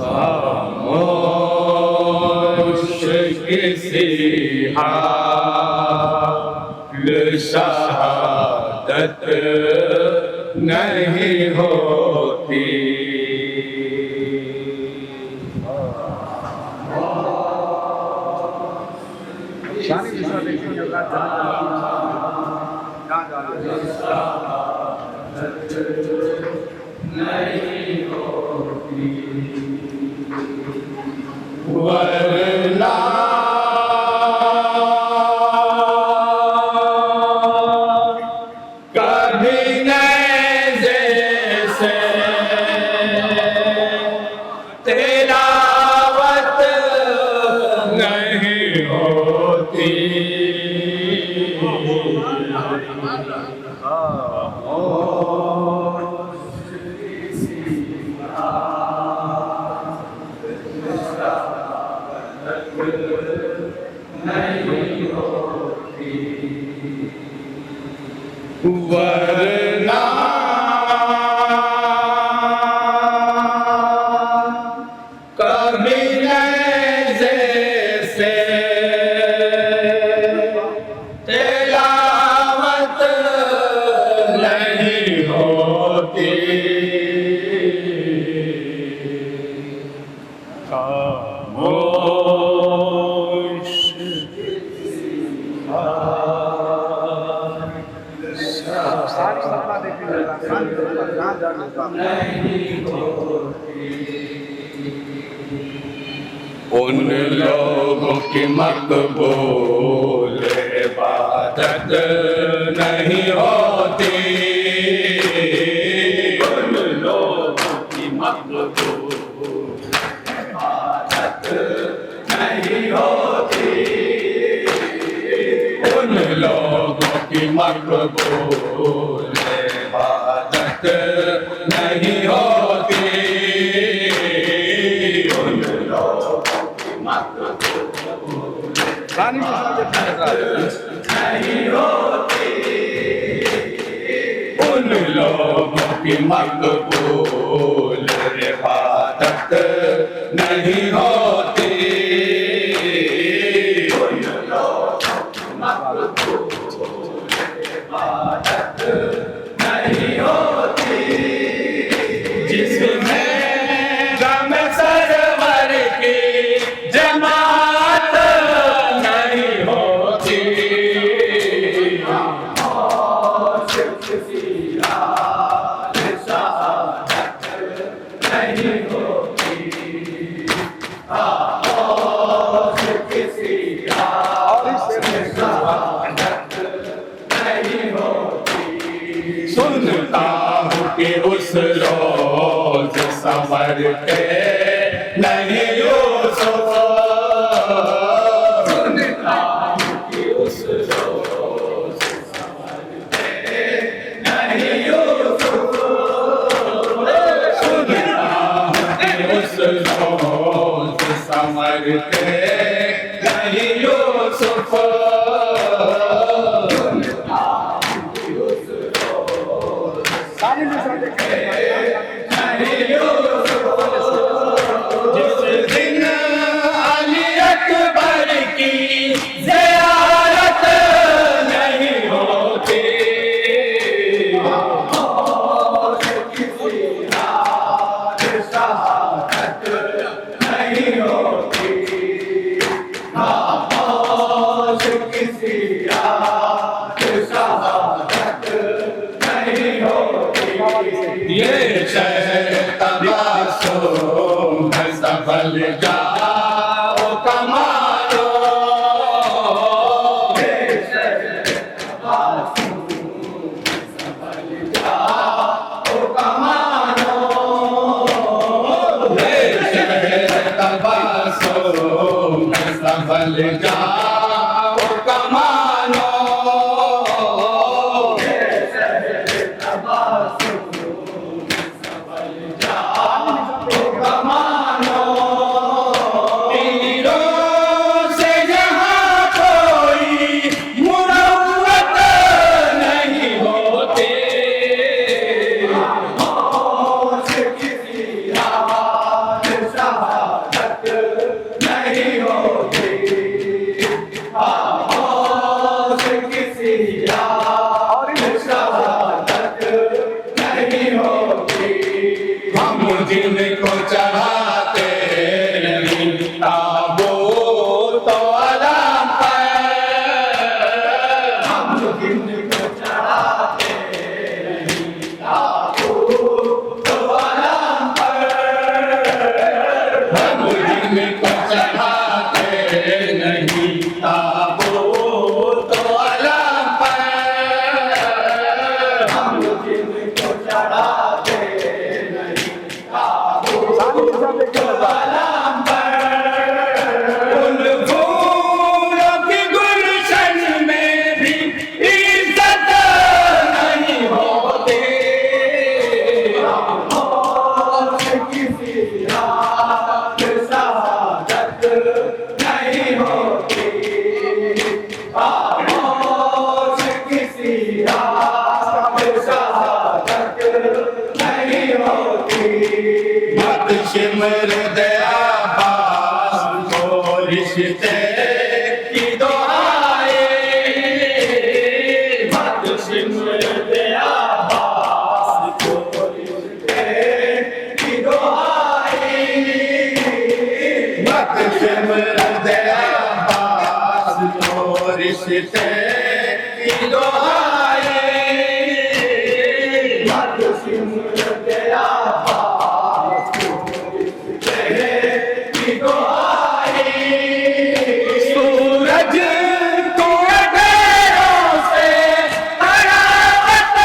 खामोश किसी हाल शहादत नहीं होती। नहीं होती वरना कभी नैज़े से तिलावत नहीं होती। वरना कभी नैज़े से तिलावत नहीं होती। खामोश उन लोगों की मकबूल इबादत नहीं होती। उन लोगों की मकबूल इबादत नहीं होती। उन लोगों की मकबूल इबादत नहीं होती। उन लोगों की मकबूल नहीं होती। उन लोगों की मकबूल इबादत नहीं होती। उन लोगों की मकबूल इबादत नहीं होती। जिसमें गम सरवर की जमात नहीं होती। खामोश किसी हाल शहादत नहीं होती। खामोश किसी हाल शहादत नहीं होती। सुनता हूँ कि उस रोज संवर के नहीं यूसुफ। सुनता हूँ कि उस रोज संवर के नहीं यूसुफ। सुनता हूँ कि उस रोज संवर के नहीं यूसुफ। जिस दिन अली अकबर की ज़ियारत नहीं होती। खामोश किसी हाल शहादत नहीं होती। खामोश किसी हाल शहादत नहीं होती। ये तबासुम सफल जाओ कमालो। तबासुम सफल जाओ कमालो। तबासुम सफल जाओ कमालो। हम जिनको चढ़ाते नहीं ताबूत अलम पर, हम जिनको चढ़ाते नहीं ताबूत अलम पर, उन फूलों की गुलशन में भी इज्जत नहीं होती, किसी रात शहादत नहीं होती, खामोश किसी रात शहादत नहीं होती। मत शिमर दया पास को रिश्ते की दुआएं, मत शिमर दया पास को रिश्ते की दुआएं, मत शिमर दया पास को रिश्ते की दुआएं, मत शिमर दया पास को रिश्ते की दुआएं। सूरज को अंधेरों से तरावत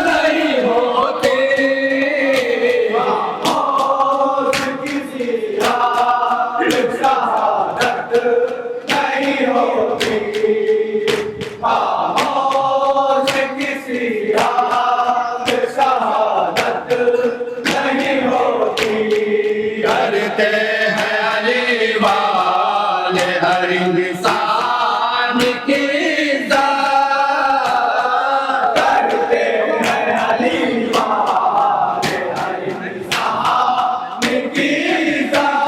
नहीं होती, खामोश किसी रात शहादत नहीं होती, खामोश किसी रात शहादत नहीं होती। करते हैं अली वाले हर इंसान की इज़्ज़त, करते हैं अली वाले हर इंसान की इज़्ज़त,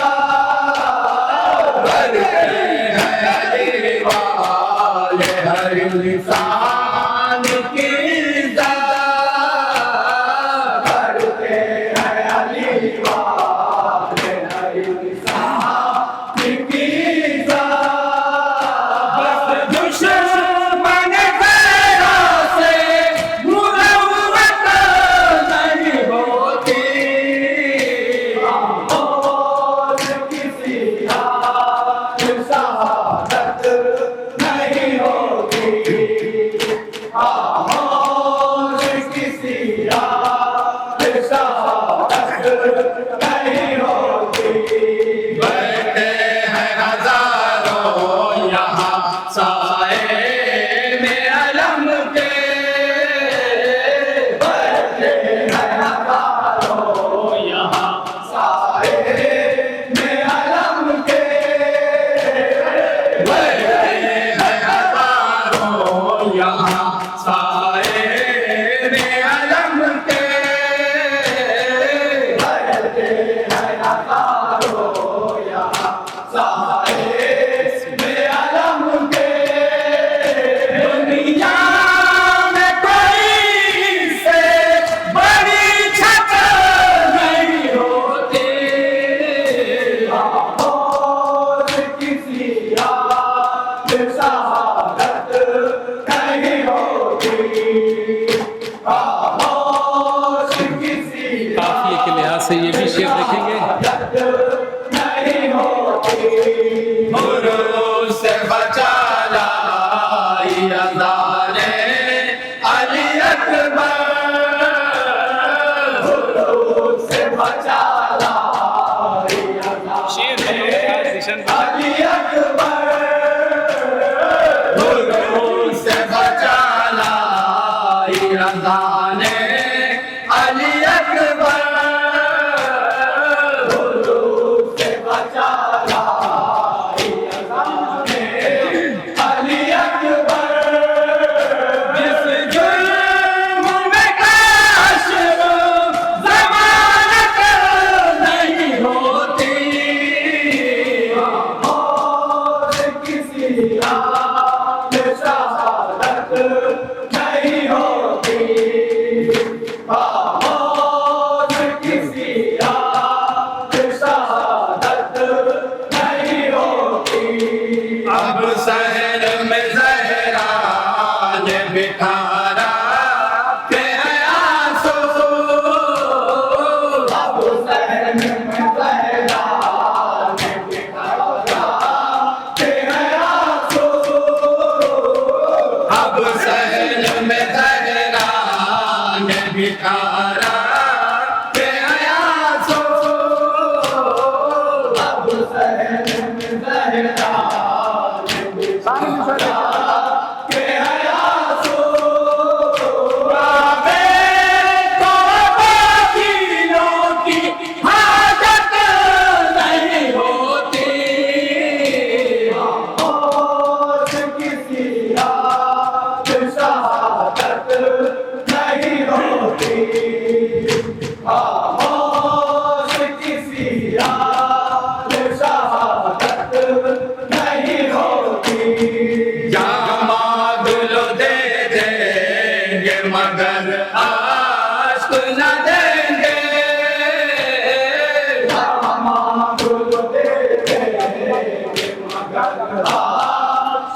करते हैं अली वाले हर इंसान की इज़्ज़त, करते हैं अली वाले हर इंसान की इज़्ज़त। बस दुश्मन ज़रा से मुरव्वत नहीं होती, खामोश किसी रात शहादत नहीं होती, खामोश किसी रात शहादत नहीं होती। बैठे हैं हजारों यहाँ साए में अलम के, बैठे हैं हजारों यहाँ साए में अलम के, बैठे हैं हजारों यहाँ साए में अलम के, बैठे हैं हजारों यहाँ साए में अलम के। दुनिया में कोई से बड़ी छत नहीं होती, खामोश किसी रात शहादत नहीं होती, खामोश किसी काफिये के लिहाज से ये भी शेर देखेंगे। नहीं होती। गुरु से बचा लाई अज़ाने अली अकबर, गुरु से बचा लाई शेर अज़ाने अली अकबर, गुरु से बचा लाई अज़ाने अली अकबर,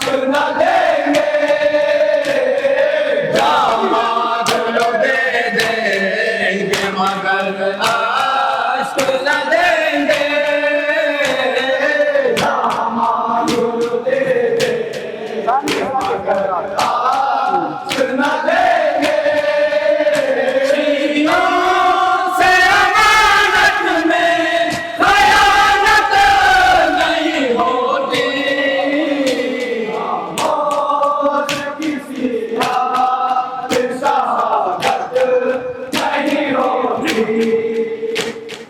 सुना देंगे दामाद लो दे देंगे मगर आशिक न देंगे दामाद लो दे देंगे मगर आशिक न देंगे सीनों से अमानत में खयानत नहीं होती खामोश किसी हाल शहादत नहीं होती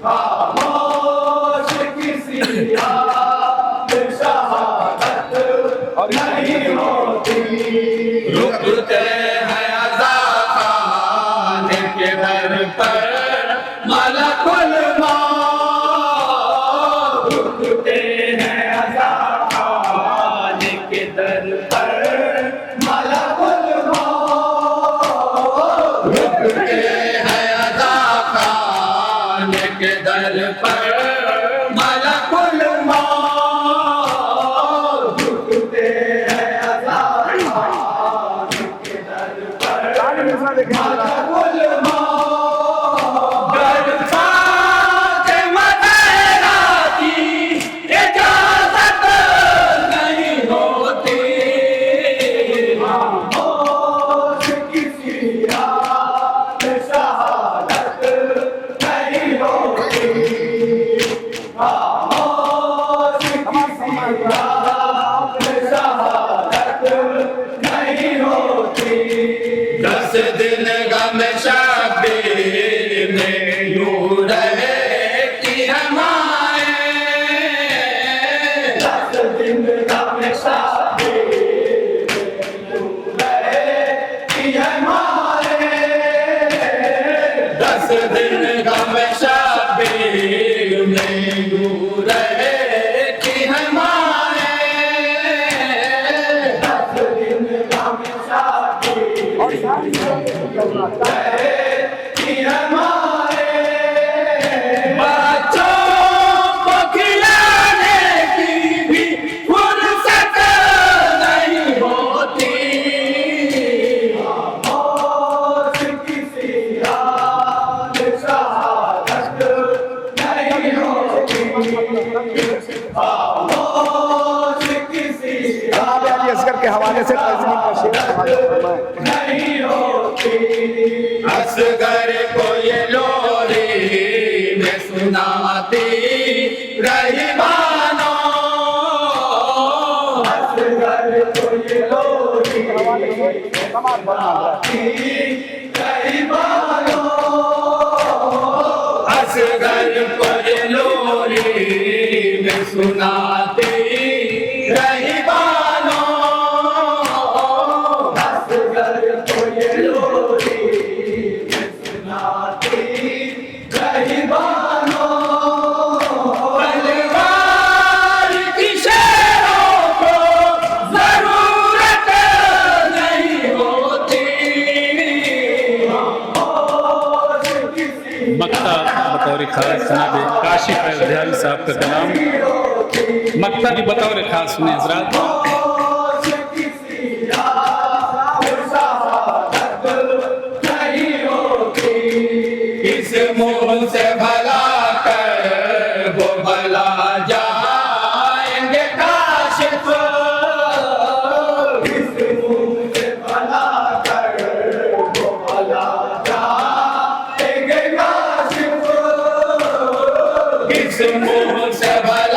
खामोश किसी हाल शहादत नहीं होती रुकते हैं अज़ाखाने के दर पर मलकुल मौत रुकते हैं अज़ाखाने के दर पर मलकुल मौत रुकते हैं अज़ाखाने के दर पर मलकुल मौत रुकते हैं अज़ाखाने के दर पर मलकुल मौत दर फातिमा ज़हरा की इजाज़त नहीं होती खामोश किसी हाल शहादत नहीं होती खामोश किसी हाल शहादत नहीं होती 10 दिन गम शबीर में यूं रहती है माएं 10 दिन गम शबीर में यूं रहती है माएं 10 दिन गम शबीर में यूं रहती है माएं 10 दिन गम शबीर बच्चों को खिलाने की भी फुर्सत नहीं होती खामोश किसी हाल शहादत नहीं होती खामोश किसी असगर के हवाले से नहीं होती असगर को ये लोरी में सुनाती रही मानो असगर को ये लोरी सुनाती रही मानो असगर को ये लोरी में सुनाती रही मानो असगर को ये लोरी में सुनाती रही मानो तलवार की शेरों को जरूरत नहीं होती खामोश किसी मक्ता बतौर खास जनाब काशिफ अयोध्याई साहब का कलाम मक्ता भी बतौर खास सुने हजरात खामोश किसी हाल शहादत नहीं होती किस मुंह से भला कर वो भला जाएंगे काशिफ किस मुंह से भला कर वो भला जाएंगे काशिफ किस मुंह से भला